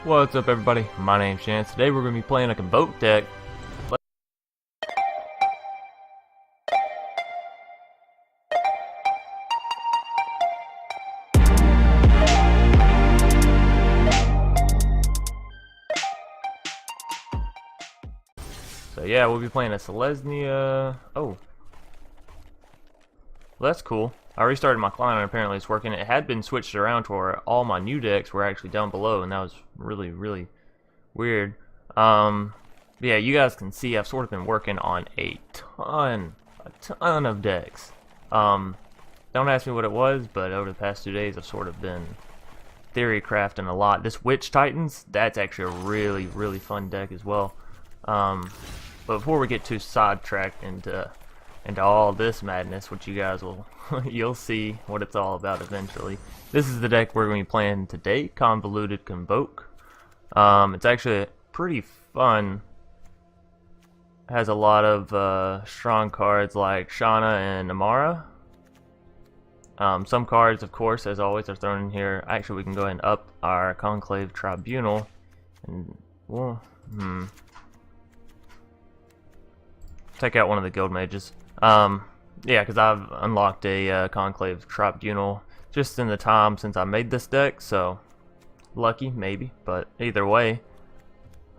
What's up, everybody? My name's Shanna. Today we're going to be playing a Convoke deck. So yeah, we'll be playing a Selesnya. Oh, well, that's cool. I restarted my client and apparently it's working. It had been switched around to where all my new decks were actually down below, and that was really weird. Yeah, you guys can see I've sort of been working on a ton of decks. Don't ask me what it was, but over the past 2 days I've sort of been theory crafting a lot. This Witch Titans, that's actually a really fun deck as well. But before we get too sidetracked into all this madness, which you guys will you'll see what it's all about eventually. This is the deck we're going to be playing today, Convoluted Convoke. It's actually pretty fun. Has a lot of strong cards like Shanna and Emmara. Some cards, of course, as always, are thrown in here. Actually, we can go ahead and up our Conclave Tribunal, and well, take out one of the guild mages. Yeah, because I've unlocked a Conclave Tribunal just in the time since I made this deck, so lucky, maybe, but either way.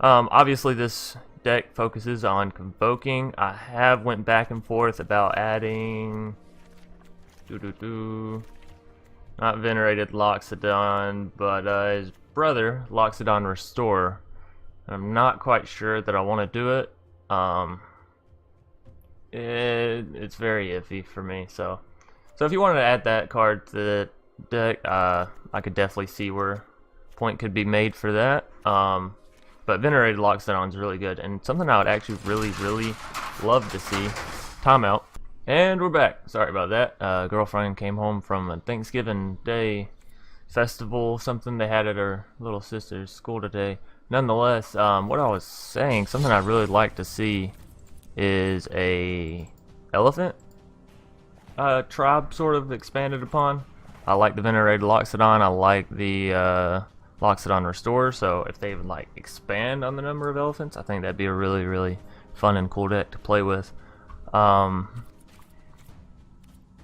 Obviously this deck focuses on convoking. I have went back and forth about adding not Venerated Loxodon, but his brother, Loxodon Restore. I'm not quite sure that I want to do it. It's very iffy for me, so if you wanted to add that card to the deck, I could definitely see where point could be made for that. But Venerated Loxodon is really good, and something I would actually really love to see. Timeout. And we're back. Sorry about that. Girlfriend came home from a Thanksgiving Day festival, something they had at her little sister's school today. Nonetheless, what I was saying, something I'd really like to see is a elephant tribe sort of expanded upon. I like the Venerated Loxodon. I like the Loxodon Restore. So if they would like expand on the number of elephants, I think that'd be a really fun and cool deck to play with.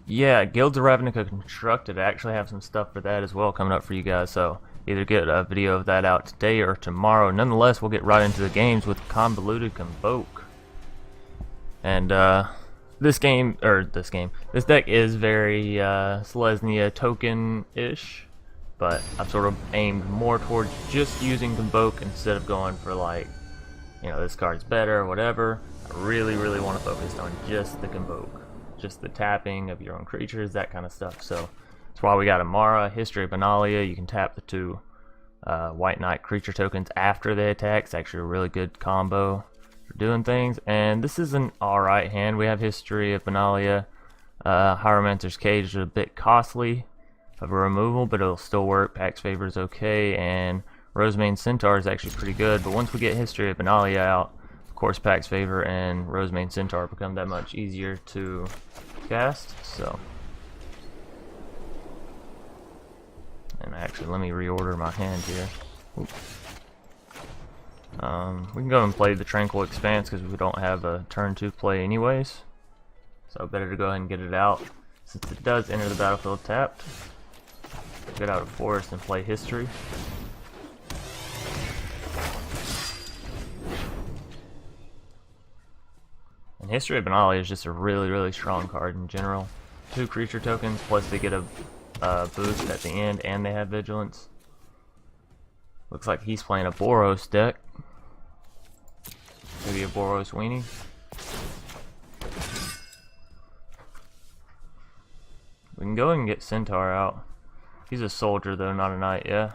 Yeah, Guilds of Ravnica Constructed. I actually have some stuff for that as well coming up for you guys. So either get a video of that out today or tomorrow. Nonetheless, we'll get right into the games with Convoluted Convoke. And this deck is very Selesnya token-ish, but I've sort of aimed more towards just using Convoke instead of going for, like, you know, this card's better or whatever. I really want to focus on just the Convoke, just the tapping of your own creatures, that kind of stuff. So that's why we got Emmara, History of Benalia. You can tap the 2 White Knight creature tokens after they attack. It's actually a really good combo for doing things. And this is an alright hand. We have History of Benalia. Hieromancer's Cage is a bit costly of a removal, but it'll still work. Pax Favor is okay, and Rosemane Centaur is actually pretty good. But once we get History of Benalia out, of course Pax Favor and Rosemane Centaur become that much easier to cast. So, and actually, let me reorder my hand here. Oops. We can go and play the Tranquil Expanse because we don't have a turn 2 play anyways. So better to go ahead and get it out since it does enter the battlefield tapped. Get out of Forest and play History. And History of Benalia is just a really strong card in general. 2 creature tokens, plus they get a boost at the end, and they have Vigilance. Looks like he's playing a Boros deck. Maybe a Boros Weenie. We can go and get Centaur out. He's a soldier though, not a knight. Yeah.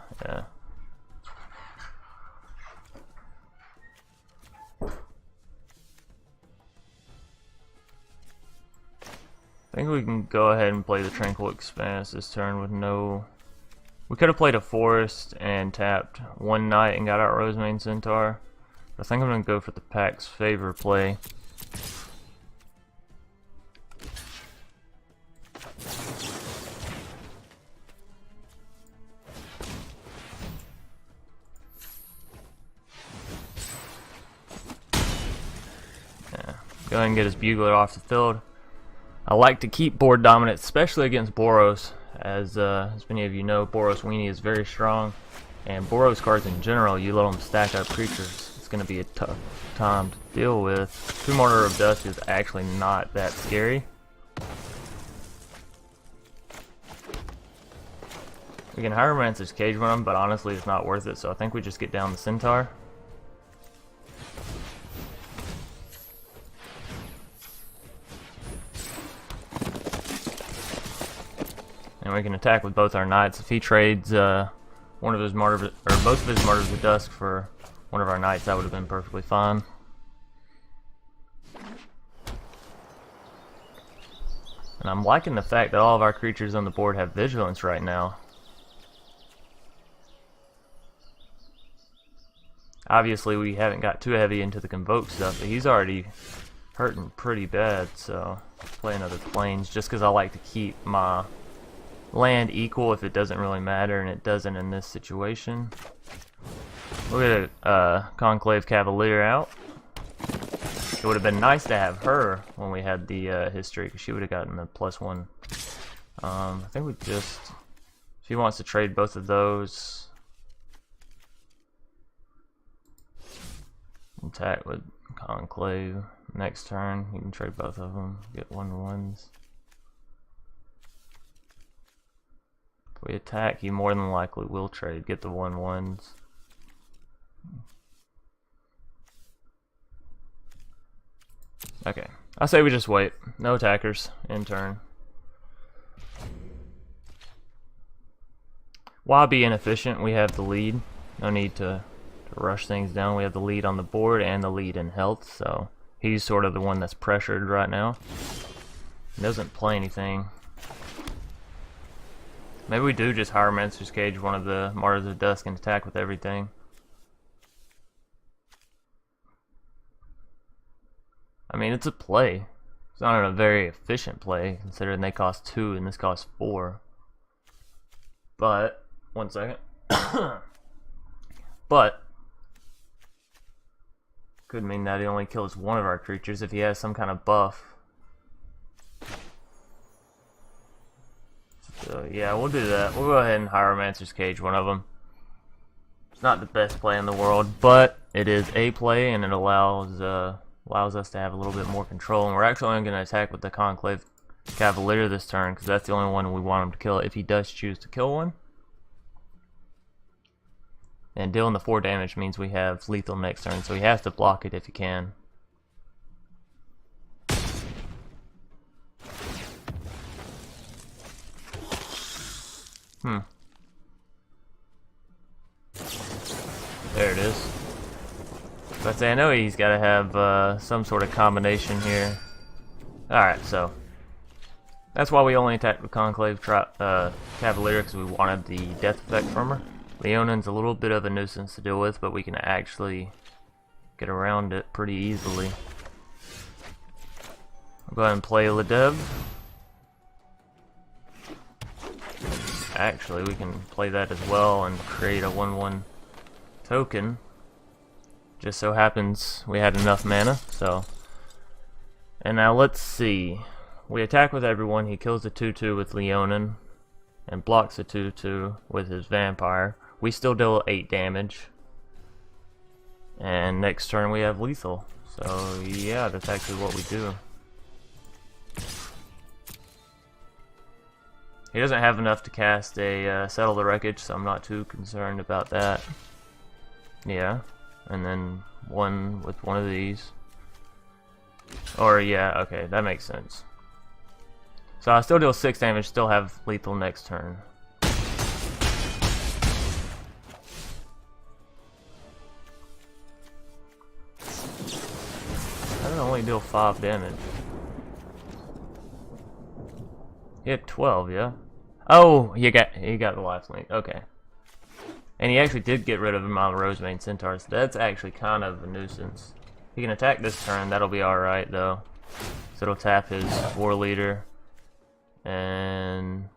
I think we can go ahead and play the Tranquil Expanse this turn with no... We could have played a Forest and tapped 1 Knight and got out Rosemane Centaur. But I think I'm going to go for the Pax Favor play. Go ahead and get his bugler off the field. I like to keep board dominance, especially against Boros. As many of you know, Boros Weenie is very strong. And Boros cards in general, you let them stack up creatures, it's going to be a tough time to deal with. 2 Martyr of Dusk is actually not that scary. We can Hieromancer's Cage run them, but honestly it's not worth it, so I think we just get down the Centaur. And we can attack with both our Knights. If he trades one of his Martyrs, or both of his Martyrs of Dusk for one of our Knights, that would have been perfectly fine. And I'm liking the fact that all of our creatures on the board have Vigilance right now. Obviously we haven't got too heavy into the Convoke stuff, but he's already hurting pretty bad, so play another Plains just because I like to keep my land equal if it doesn't really matter, and it doesn't in this situation. We'll get a Conclave Cavalier out. It would have been nice to have her when we had the history, because she would have gotten the +1. I think we just, if he wants to trade both of those, attack with Conclave. Next turn, you can trade both of them, get 1/1s. If we attack, he more than likely will trade, get the 1/1s. Okay, I say we just wait. No attackers, in turn. While being inefficient, we have the lead. No need to rush things down. We have the lead on the board and the lead in health, so he's sort of the one that's pressured right now. He doesn't play anything. Maybe we do just Hieromancer's Cage one of the Martyrs of Dusk and attack with everything. I mean, it's a play. It's not a very efficient play, considering they cost 2 and this costs 4. But, one second. But, could mean that he only kills one of our creatures if he has some kind of buff. So yeah, we'll do that. We'll go ahead and Hieromancer's Cage one of them. It's not the best play in the world, but it is a play, and it allows us to have a little bit more control. And we're actually only going to attack with the Conclave Cavalier this turn, because that's the only one we want him to kill if he does choose to kill one. And dealing the 4 damage means we have lethal next turn, so he has to block it if he can. There it is. But I know he's got to have some sort of combination here. Alright, so that's why we only attacked with Conclave Cavalier, because we wanted the death effect from her. Leonan's a little bit of a nuisance to deal with, but we can actually get around it pretty easily. I'll go ahead and play Ledev. Actually, we can play that as well and create a 1/1 token. Just so happens we had enough mana, so. And now let's see. We attack with everyone. He kills the 2/2 with Leonin and blocks the 2/2 with his vampire. We still deal 8 damage. And next turn we have lethal. So yeah, that's actually what we do. He doesn't have enough to cast a Settle the Wreckage, so I'm not too concerned about that. Yeah, and then one with one of these. Or yeah, okay, that makes sense. So I still deal 6 damage, still have lethal next turn. I don't only deal 5 damage. He had 12, yeah? Oh, he got the lifelink, okay. And he actually did get rid of my Rosemane Centaur, so that's actually kind of a nuisance. He can attack this turn, that'll be alright though. So it'll tap his War Leader. And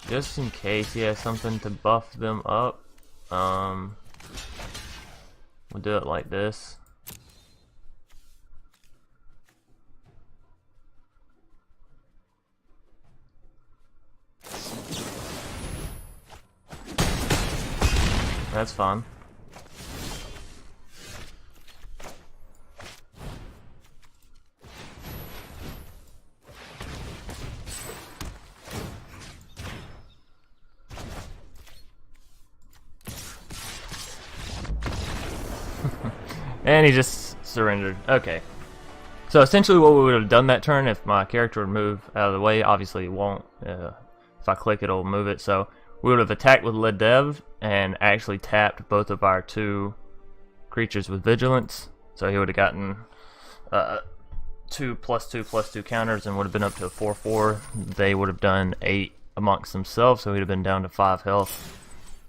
just in case he has something to buff them up, we'll do it like this. That's fun. And he just surrendered. Okay. So essentially what we would have done that turn if my character would move out of the way, obviously it won't. If I click it'll move it. So we would have attacked with Ledev and actually tapped both of our 2 creatures with Vigilance. So he would have gotten 2+2/+2 counters and would have been up to a 4/4. They would have done 8 amongst themselves, so he'd have been down to 5 health.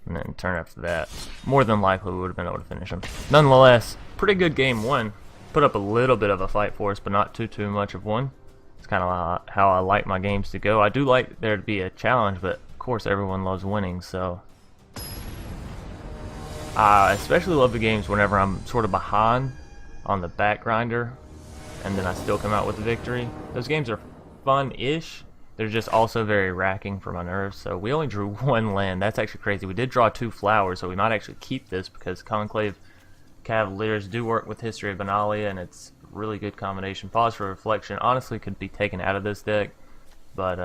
And then turn after that, more than likely we would have been able to finish him. Nonetheless, pretty good game 1. Put up a little bit of a fight for us, but not too much of one. It's kind of how I like my games to go. I do like there to be a challenge, but of course everyone loves winning, so I especially love the games whenever I'm sort of behind on the back grinder and then I still come out with the victory. Those games are fun-ish. They're just also very racking for my nerves. So we only drew 1 land. That's actually crazy. We did draw 2 flowers, so we might actually keep this because Conclave Cavaliers do work with History of Benalia, and it's a really good combination. Pause for Reflection honestly could be taken out of this deck, but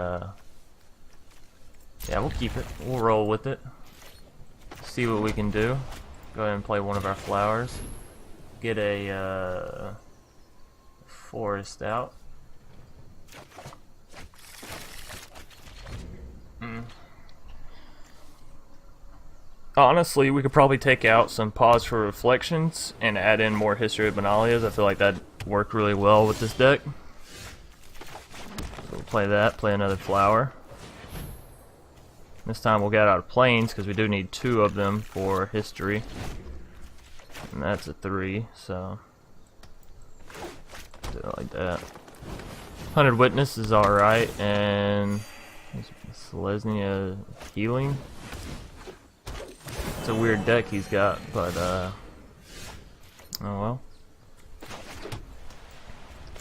yeah, we'll keep it. We'll roll with it. See what we can do. Go ahead and play one of our flowers. Get a forest out. Honestly, we could probably take out some Pause for Reflections and add in more History of Benalias. I feel like that'd work really well with this deck. So we'll play that, play another flower. This time we'll get out of Plains because we do need 2 of them for History. And that's a 3, so do it like that. 100 Witness is alright, and Selesnya Healing. It's a weird deck he's got, but oh well.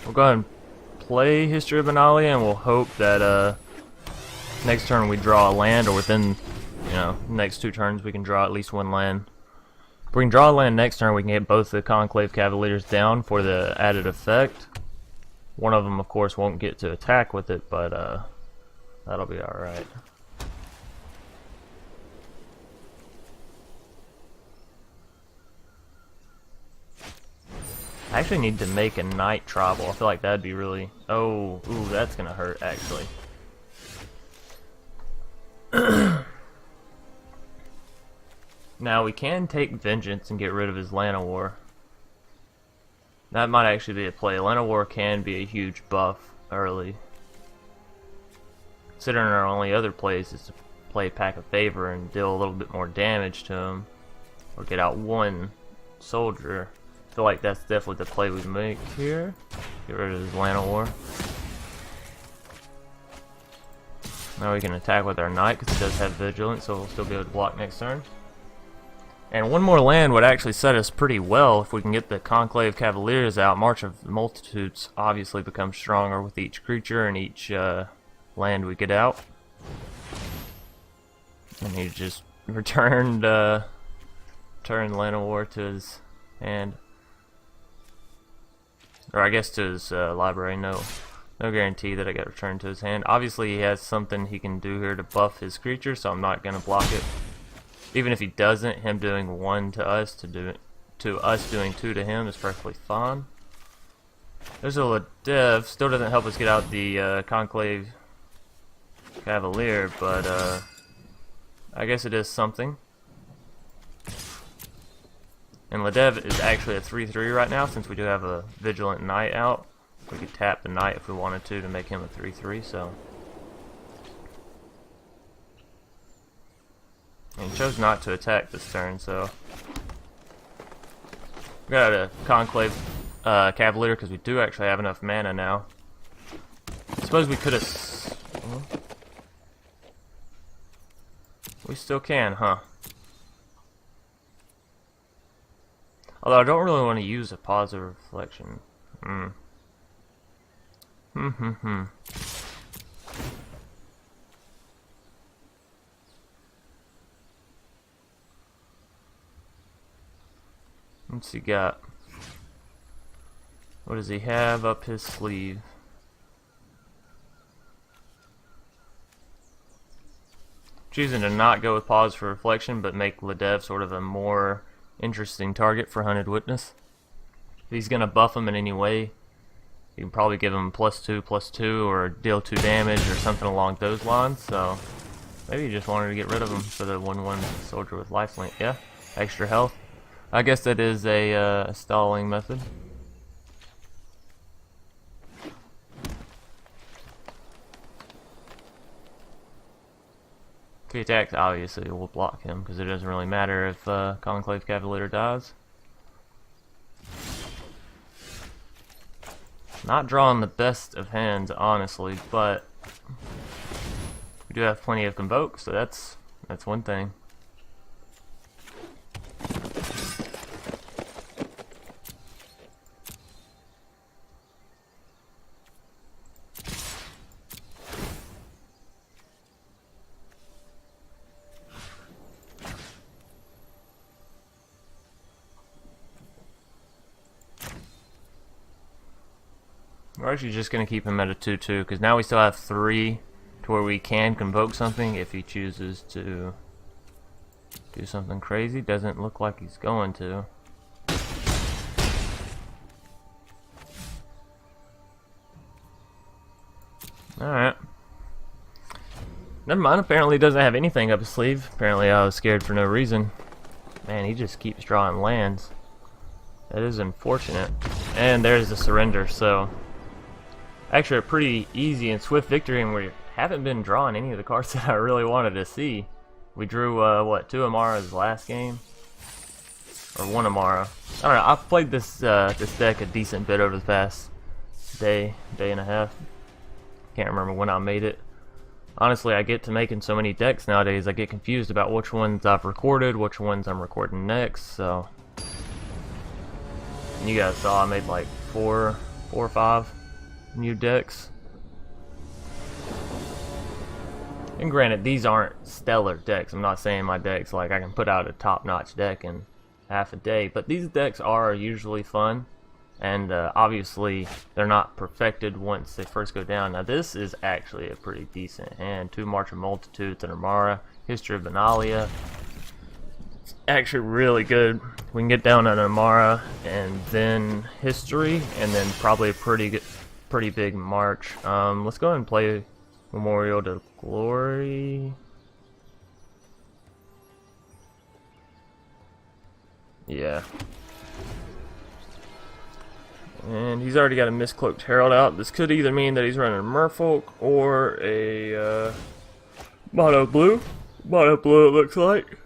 We'll go ahead and play History of Benalia, and we'll hope that next turn we draw a land, or within next 2 turns we can draw at least 1 land. If we can draw a land next turn, we can get both the Conclave Cavaliers down for the added effect. One of them, of course, won't get to attack with it, but that'll be alright. I actually need to make a night tribal. I feel like that'd be really... Oh, ooh, that's gonna hurt, actually. Now, we can take Vengeance and get rid of his Llanowar. That might actually be a play. Llanowar can be a huge buff early. Considering our only other plays is to play Pack of Favor and deal a little bit more damage to him. Or get out 1 soldier. I feel like that's definitely the play we make here. Get rid of his Llanowar. Now we can attack with our Knight because he does have Vigilance, so we'll still be able to block next turn. And 1 more land would actually set us pretty well if we can get the Conclave Cavaliers out. March of the Multitudes obviously becomes stronger with each creature and each land we get out. And he just returned Llanowar to his hand. Or I guess to his library. No guarantee that I get returned to his hand. Obviously he has something he can do here to buff his creature, so I'm not going to block it. Even if he doesn't, him doing 1 to us to us doing 2 to him is perfectly fine. There's a Ledev. Still doesn't help us get out the Conclave Cavalier, but I guess it is something. And Ledev is actually a 3/3 right now, since we do have a Vigilant Knight out. We could tap the Knight if we wanted to make him a 3/3, so... And he chose not to attack this turn, so... We got a Conclave Cavalier, because we do actually have enough mana now. I suppose we could have... We still can, huh? Although I don't really want to use a Positive Reflection. What's he got? What does he have up his sleeve? Choosing to not go with Pause for Reflection, but make Ledev sort of a more interesting target for Hunted Witness. If he's going to buff him in any way, you can probably give him +2/+2 or deal 2 damage or something along those lines. So maybe you just wanted to get rid of him for the 1/1 soldier with lifelink. Yeah, extra health. I guess that is a stalling method. If he attacks, obviously we'll block him because it doesn't really matter if Conclave Cavalier dies. Not drawing the best of hands, honestly, but we do have plenty of Convoke, so that's one thing. We're actually just going to keep him at a 2/2 because now we still have 3 to where we can convoke something if he chooses to do something crazy. Doesn't look like he's going to. Alright. Never mind, apparently he doesn't have anything up his sleeve. Apparently I was scared for no reason. Man, he just keeps drawing lands. That is unfortunate. And there's the surrender, so actually a pretty easy and swift victory, and we haven't been drawing any of the cards that I really wanted to see. We drew, what, 2 Emmaras last game? Or 1 Emmara. I don't know, I've played this deck a decent bit over the past day and a half. Can't remember when I made it. Honestly, I get to making so many decks nowadays, I get confused about which ones I've recorded, which ones I'm recording next, so. And you guys saw I made like 4 or 5 new decks. And granted, these aren't stellar decks. I'm not saying my decks like I can put out a top-notch deck in half a day, but these decks are usually fun, and obviously they're not perfected once they first go down. Now this is actually a pretty decent hand. 2 March of Multitudes and Emmara, History of Benalia. It's actually really good. We can get down on Emmara and then History, and then probably a pretty big March. Let's go ahead and play Memorial to Glory. Yeah. And he's already got a Miscloaked Herald out. This could either mean that he's running a Merfolk or a Mono Blue. Mono Blue it looks like.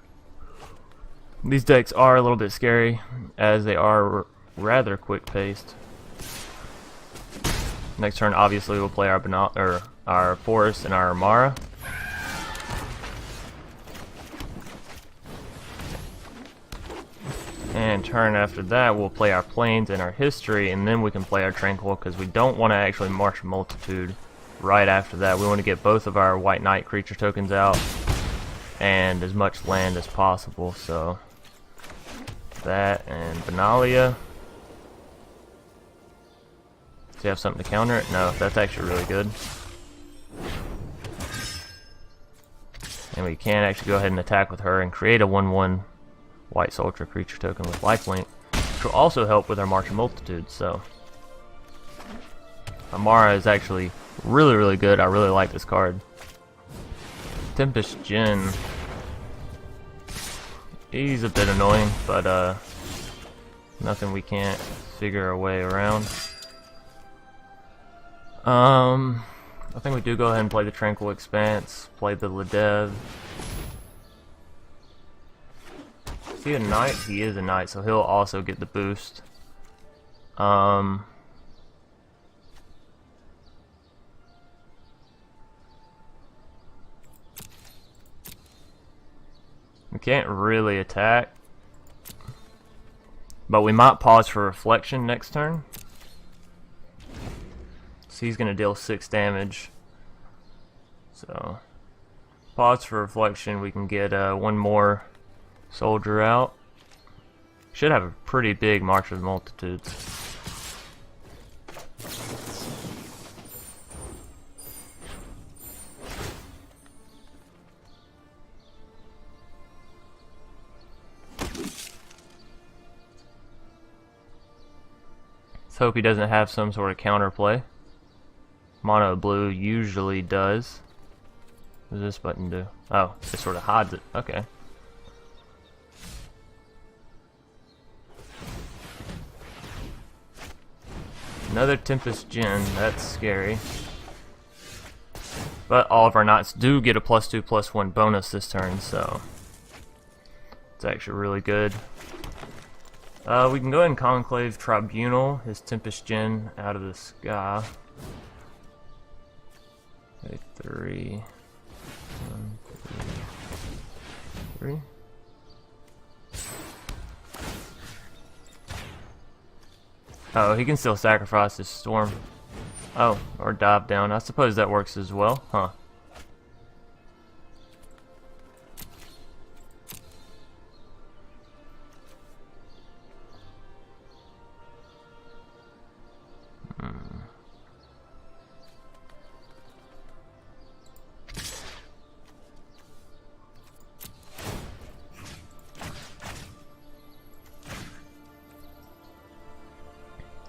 These decks are a little bit scary as they are rather quick paced. Next turn, obviously, we'll play our Forest and our Emmara. And turn after that, we'll play our Plains and our History, and then we can play our Tranquil, because we don't want to actually March Multitude right after that. We want to get both of our White Knight creature tokens out and as much land as possible. So that and Benalia. Does he have something to counter it? No, that's actually really good. And we can actually go ahead and attack with her and create a 1/1 White Soldier creature token with lifelink, which will also help with our March of Multitudes. So Emmara is actually really good. I really like this card. Tempest Djinn. He's a bit annoying, but nothing we can't figure our way around. I think we do go ahead and play the Tranquil Expanse, play the Ledev. Is he a knight? He is a knight, so he'll also get the boost. We can't really attack, but we might pause for Reflection next turn. So he's going to deal 6 damage. So pause for Reflection, we can get 1 more soldier out. should have a pretty big March of Multitudes. Let's hope he doesn't have some sort of counterplay. Mono blue usually does. What does this button do? Oh, it sort of hides it. Okay. Another Tempest Djinn. That's scary. But all of our knights do get a +2/+1 bonus this turn, so it's actually really good. We can go ahead and Conclave Tribunal his Tempest Djinn out of the sky. Okay, 3. 1, 3. Oh, he can still sacrifice his Storm. Oh, or dive down. I suppose that works as well, huh?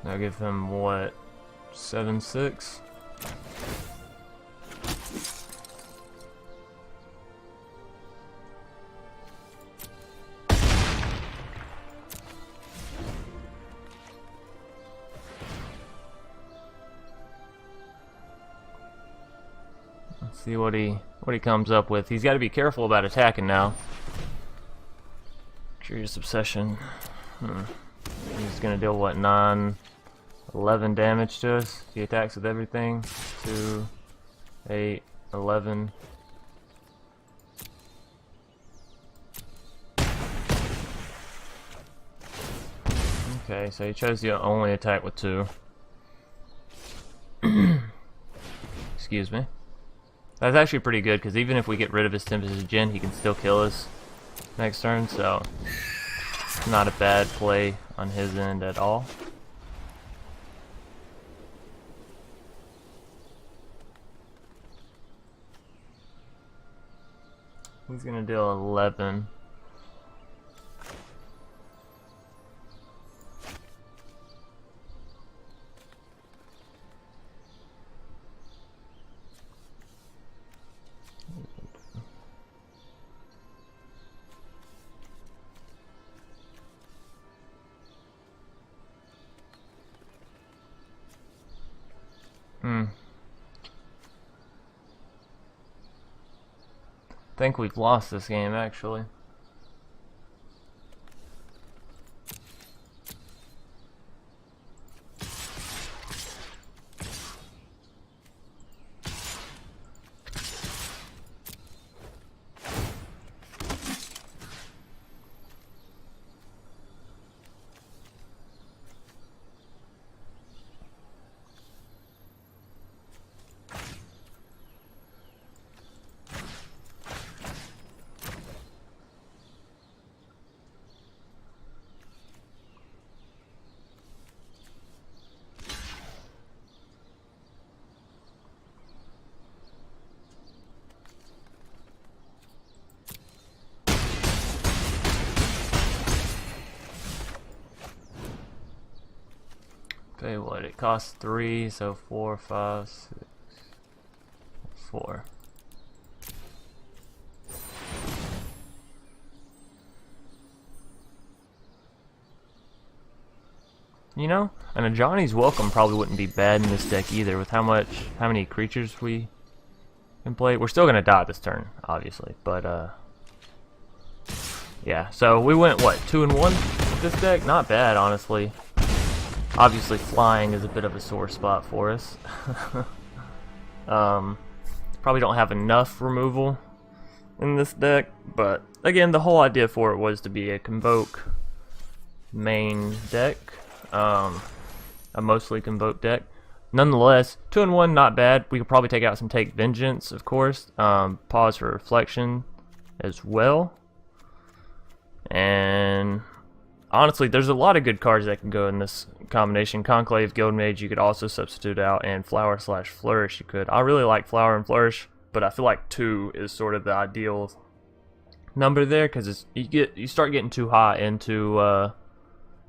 I'll give him what, 7/6? Let's see what he comes up with. He's got to be careful about attacking now. Curious Obsession. He's gonna deal what, 9, 11 damage to us. He attacks with everything. 2, 8, 11. Okay, so he chose to only attack with 2. Excuse me. That's actually pretty good, because even if we get rid of his Tempest Djinn, he can still kill us next turn, so it's not a bad play on his end at all. He's gonna deal 11. I think we've lost this game, actually. Okay, what, it costs 3, so 4, 5, 6, 4. You know, and a Johnny's Welcome probably wouldn't be bad in this deck either, with how many creatures we can play. We're still gonna die this turn, obviously, but yeah. So we went what, 2-1 with this deck? Not bad, honestly. Obviously, flying is a bit of a sore spot for us. Probably don't have enough removal in this deck, but again, the whole idea for it was to be a Convoke main deck, a mostly Convoke deck. Nonetheless, 2-1, not bad. We could probably take out some Take Vengeance, of course. Pause for Reflection as well, and honestly, there's a lot of good cards that can go in this combination. Conclave, Guild Mage, you could also substitute out, and Flower/Flourish you could. I really like Flower and Flourish, but I feel like 2 is sort of the ideal number there, because you start getting too high into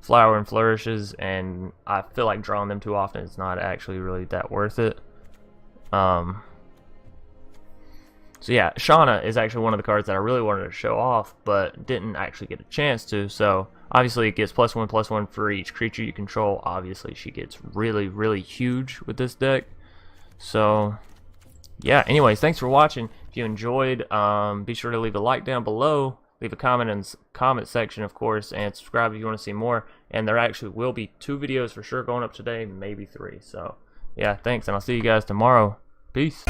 Flower and Flourishes, and I feel like drawing them too often is not actually really that worth it. So yeah, Shanna is actually one of the cards that I really wanted to show off, but didn't actually get a chance to. So obviously it gets +1/+1 for each creature you control. Obviously she gets really, really huge with this deck. So yeah, anyways, thanks for watching. If you enjoyed, be sure to leave a like down below, leave a comment in the comment section, of course, and subscribe if you want to see more. And there actually will be 2 videos for sure going up today, maybe 3. So yeah, thanks, and I'll see you guys tomorrow. Peace.